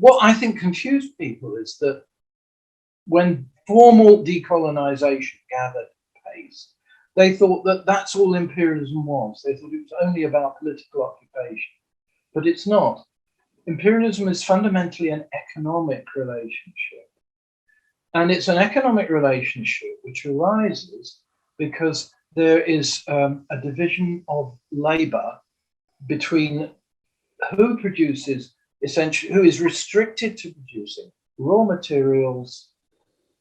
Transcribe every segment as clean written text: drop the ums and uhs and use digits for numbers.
what I think confused people is that when formal decolonization gathered pace, they thought that that's all imperialism was. They thought it was only about political occupation, but it's not. Imperialism is fundamentally an economic relationship. And it's an economic relationship which arises because there is a division of labor between who produces, essentially, who is restricted to producing raw materials,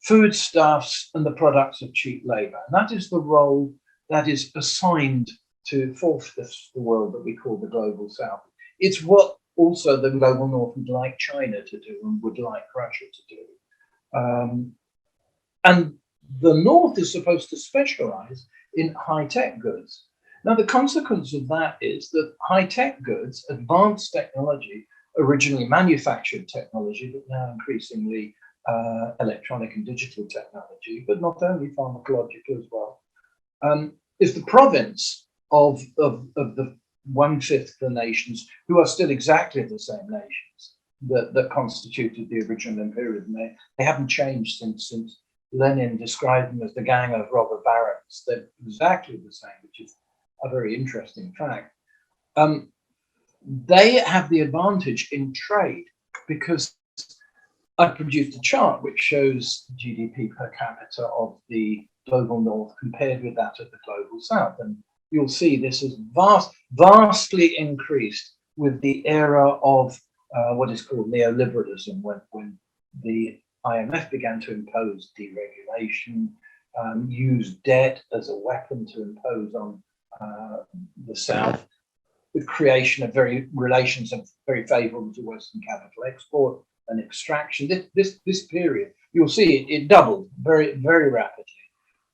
foodstuffs, and the products of cheap labor. And that is the role that is assigned to four-fifths of the world that we call the global south. It's what also the global north would like China to do and would like Russia to do. And the north is supposed to specialize in high-tech goods. Now, the consequence of that is that high-tech goods, advanced technology, originally manufactured technology, but now increasingly electronic and digital technology, but not only pharmacological as well, is the province of the one-fifth of the nations who are still exactly the same nations that constituted the original imperialism. They haven't changed since Lenin described them as the gang of robber barons. They're exactly the same, which is a very interesting fact. They have the advantage in trade because I produced a chart which shows GDP per capita of the global north compared with that of the global south. And you'll see this is vastly increased with the era of what is called neoliberalism, when the IMF began to impose deregulation, use debt as a weapon to impose on the South, with creation of relations of very favorable to Western capital export and extraction. This period, you'll see it doubled very, very rapidly.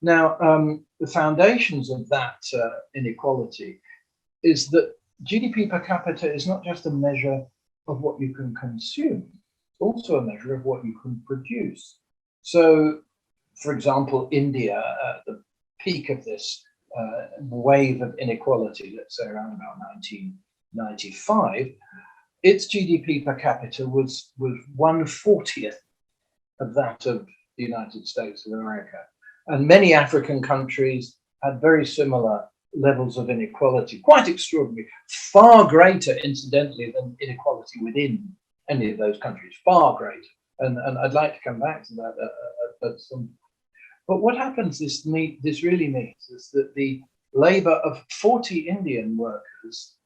Now, the foundations of that inequality is that GDP per capita is not just a measure of what you can consume, it's also a measure of what you can produce. So, for example, India, at the peak of this wave of inequality, let's say around about 1995, its GDP per capita was 1/40th of that of the United States of America. And many African countries had very similar levels of inequality, quite extraordinary, far greater, incidentally, than inequality within any of those countries, far greater. And I'd like to come back to that at some. But what happens, this really means is that the labor of 40 Indian workers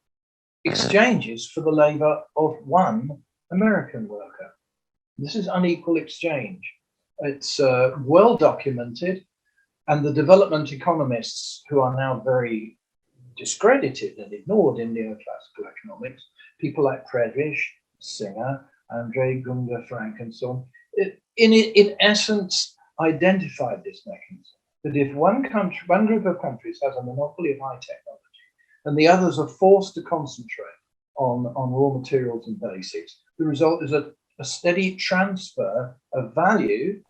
exchanges for the labor of one American worker. This is unequal exchange. It's well documented, and the development economists who are now very discredited and ignored in neoclassical economics, people like Friedrich, Singer, Andre Gunga Frank, and so on, in essence, identified this mechanism, that if one group of countries has a monopoly of high technology and the others are forced to concentrate on raw materials and basics, the result is a steady transfer of value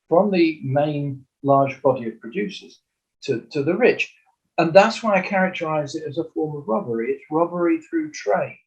from the main large body of producers to the rich. And that's why I characterize it as a form of robbery. It's robbery through trade.